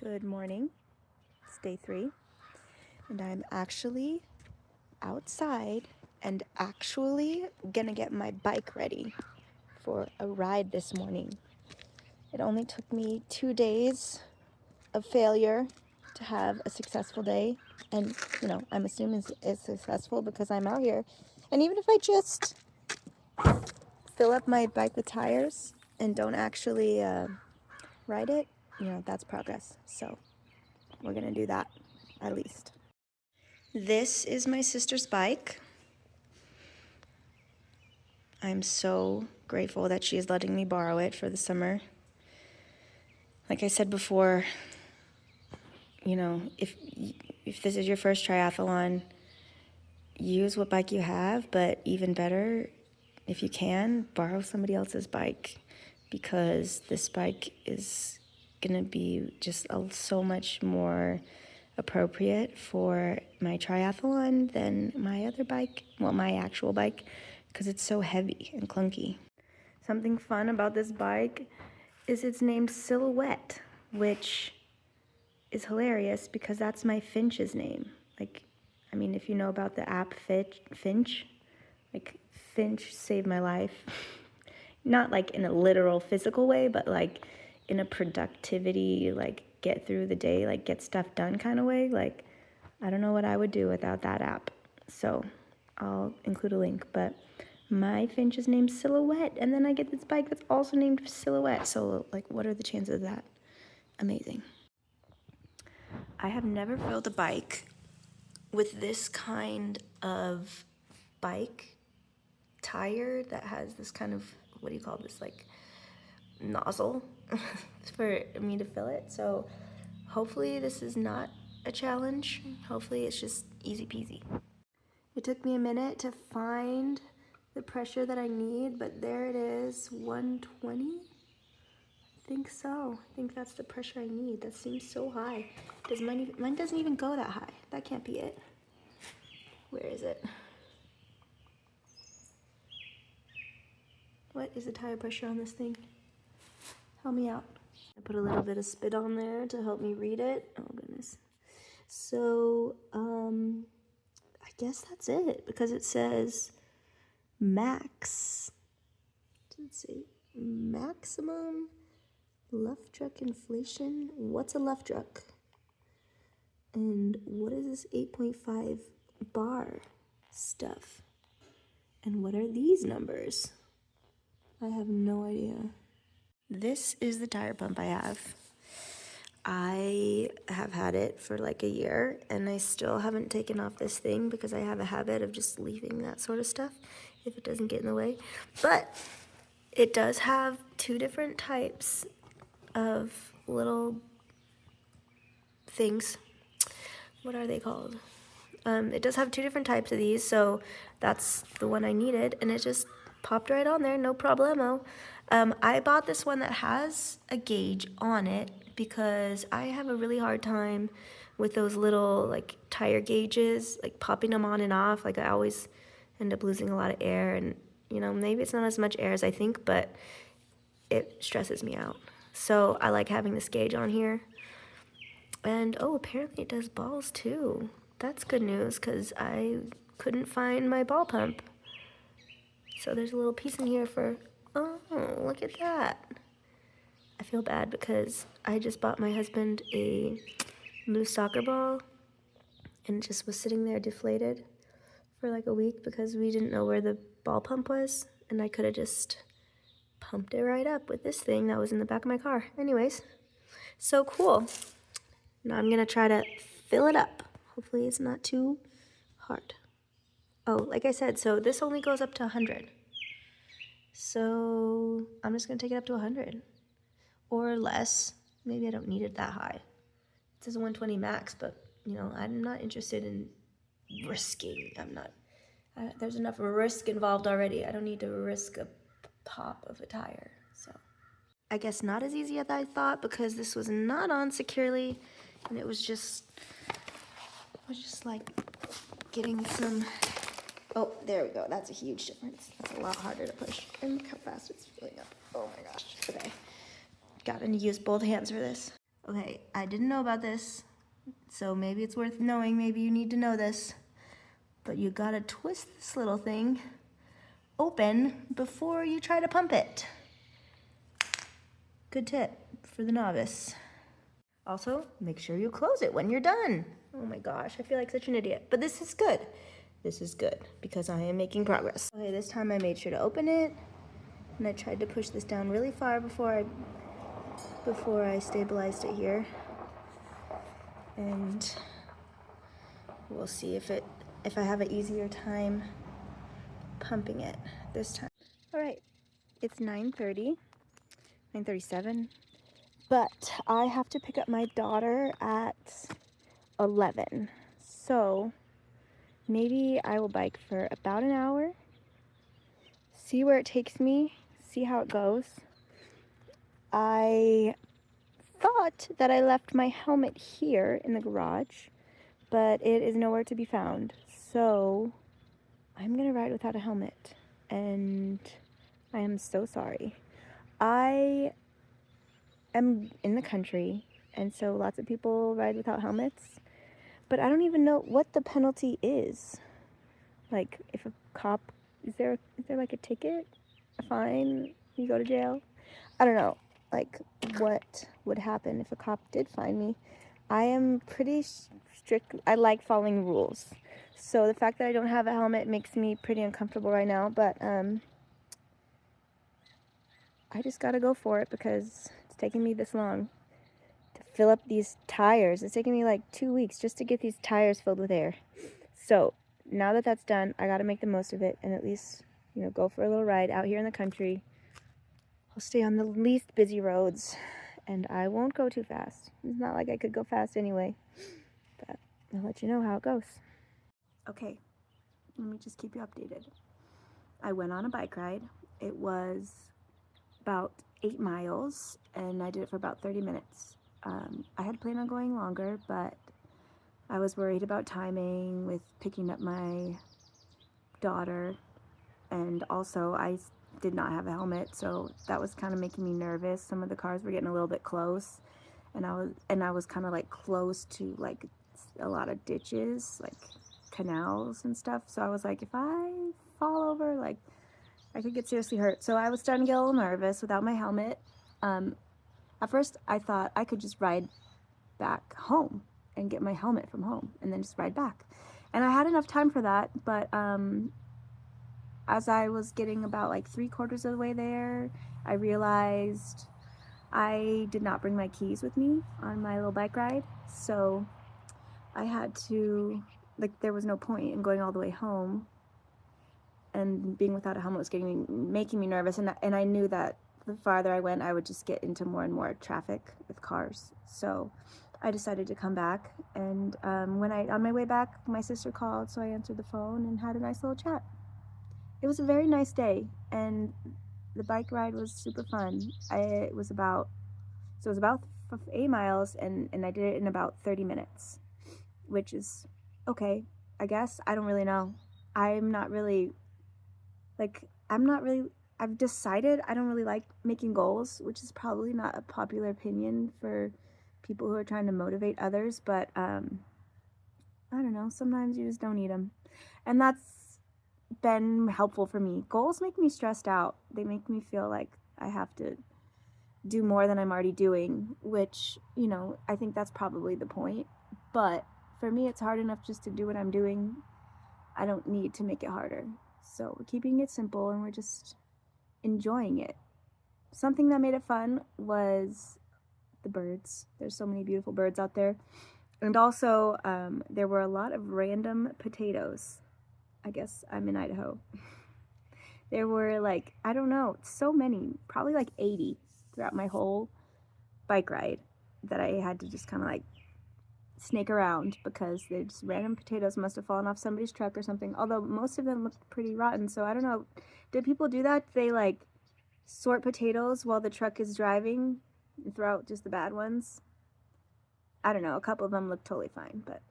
Good morning. It's day 3, and I'm actually outside and actually gonna get my bike ready for a ride this morning. It only took me 2 days of failure to have a successful day, and I'm assuming it's successful because I'm out here. And even if I just fill up my bike with tires and don't actually ride it, that's progress. So we're gonna do that, at least. This is my sister's bike. I'm so grateful that she is letting me borrow it for the summer. Like I said before, if this is your first triathlon, use what bike you have, but even better, if you can, borrow somebody else's bike, because this bike is gonna be just so much more appropriate for my triathlon than my other bike, my actual bike, because it's so heavy and clunky. Something fun about this bike is it's named Silhouette, which is hilarious because that's my finch's name. If you know about the app Finch, Finch saved my life. Not like in a literal physical way, but like in a productivity, get through the day, get stuff done kind of way. I don't know what I would do without that app. So I'll include a link, but my finch is named Silhouette, and then I get this bike that's also named Silhouette. So what are the chances of that? Amazing. I have never filled a bike with this kind of bike tire that has this kind of, what do you call this, nozzle for me to fill it. So hopefully this is not a challenge. Hopefully it's just easy peasy. It took me a minute to find the pressure that I need, but there it is, 120. I think so. I think that's the pressure I need. That seems so high. Mine doesn't even go that high. That can't be it. Where is it? What is the tire pressure on this thing? Help me out. I put a little bit of spit on there to help me read it. Oh goodness. So, I guess that's it, because it says max. Let's see. Maximum left truck inflation. What's a left truck? And what is this 8.5 bar stuff? And what are these numbers? I have no idea. This is the tire pump I have. I have had it for a year, and I still haven't taken off this thing because I have a habit of just leaving that sort of stuff if it doesn't get in the way. But it does have 2 different types of little things. What are they called? It does have 2 different types of these, so that's the one I needed, and it just popped right on there, no problemo. I bought this one that has a gauge on it because I have a really hard time with those little tire gauges, popping them on and off. I always end up losing a lot of air, and maybe it's not as much air as I think, but it stresses me out. So I like having this gauge on here. And apparently it does balls too. That's good news, because I couldn't find my ball pump. So there's a little piece in here for, look at that. I feel bad because I just bought my husband a loose soccer ball, and it just was sitting there deflated for a week because we didn't know where the ball pump was, and I could have just pumped it right up with this thing that was in the back of my car. Anyways, so cool. Now I'm gonna try to fill it up. Hopefully it's not too hard. Like I said, so this only goes up to 100. So I'm just gonna take it up to 100 or less. Maybe I don't need it that high. It says 120 max, but I'm not interested in risking. There's enough risk involved already. I don't need to risk a pop of a tire. So I guess not as easy as I thought, because this was not on securely, and it was just getting some. Oh, there we go. That's a huge difference. That's a lot harder to push. And look how fast it's filling up. Oh my gosh. Okay. Gotta use both hands for this. Okay, I didn't know about this, so maybe it's worth knowing, maybe you need to know this. But you gotta twist this little thing open before you try to pump it. Good tip for the novice. Also, make sure you close it when you're done. Oh my gosh, I feel like such an idiot. But this is good. This is good because I am making progress. Okay, this time I made sure to open it, and I tried to push this down really far before I stabilized it here. And we'll see if I have an easier time pumping it this time. All right, it's 9:30, 9:37, but I have to pick up my daughter at 11. So maybe I will bike for about an hour, see where it takes me, see how it goes. I thought that I left my helmet here in the garage, but it is nowhere to be found. So I'm gonna ride without a helmet, and I am so sorry. I am in the country, and so lots of people ride without helmets, but I don't even know what the penalty is. Like, if a cop, is there like a ticket, a fine, you go to jail? I don't know, like, what would happen if a cop did find me. I am pretty strict. I like following rules. So the fact that I don't have a helmet makes me pretty uncomfortable right now, but I just gotta go for it because it's taking me this long to fill up these tires. It's taking me like 2 weeks just to get these tires filled with air. So now that that's done, I gotta make the most of it and at least, go for a little ride out here in the country. I'll stay on the least busy roads and I won't go too fast. It's not like I could go fast anyway, but I'll let you know how it goes. Okay, let me just keep you updated. I went on a bike ride. It was about 8 miles and I did it for about 30 minutes. I had planned on going longer, but I was worried about timing with picking up my daughter, and also I did not have a helmet, so that was kind of making me nervous. Some of the cars were getting a little bit close, and I was kind of like close to like a lot of ditches, like canals and stuff. So I was like, if I fall over, like I could get seriously hurt. So I was starting to get a little nervous without my helmet. At first I thought I could just ride back home and get my helmet from home and then just ride back. And I had enough time for that, but as I was getting about like 3/4 of the way there, I realized I did not bring my keys with me on my little bike ride. So I had to, like, there was no point in going all the way home, and being without a helmet was making me nervous, and I knew that the farther I went, I would just get into more and more traffic with cars. So I decided to come back, and on my way back, my sister called, so I answered the phone and had a nice little chat. It was a very nice day, and the bike ride was super fun. It was about 8 miles, and I did it in about 30 minutes, which is okay, I guess. I don't really know. I've decided I don't really like making goals, which is probably not a popular opinion for people who are trying to motivate others, but I don't know, sometimes you just don't need them. And that's been helpful for me. Goals make me stressed out. They make me feel like I have to do more than I'm already doing, which, I think that's probably the point. But for me, it's hard enough just to do what I'm doing. I don't need to make it harder. So we're keeping it simple and we're just enjoying it. Something that made it fun was the birds. There's so many beautiful birds out there. And also, there were a lot of random potatoes. I guess I'm in Idaho. There were like, I don't know, so many, probably like 80 throughout my whole bike ride that I had to just kind of like snake around because they're just random potatoes must have fallen off somebody's truck or something. Although most of them looked pretty rotten, so I don't know. Did people do that? They like sort potatoes while the truck is driving and throw out just the bad ones? I don't know. A couple of them looked totally fine, but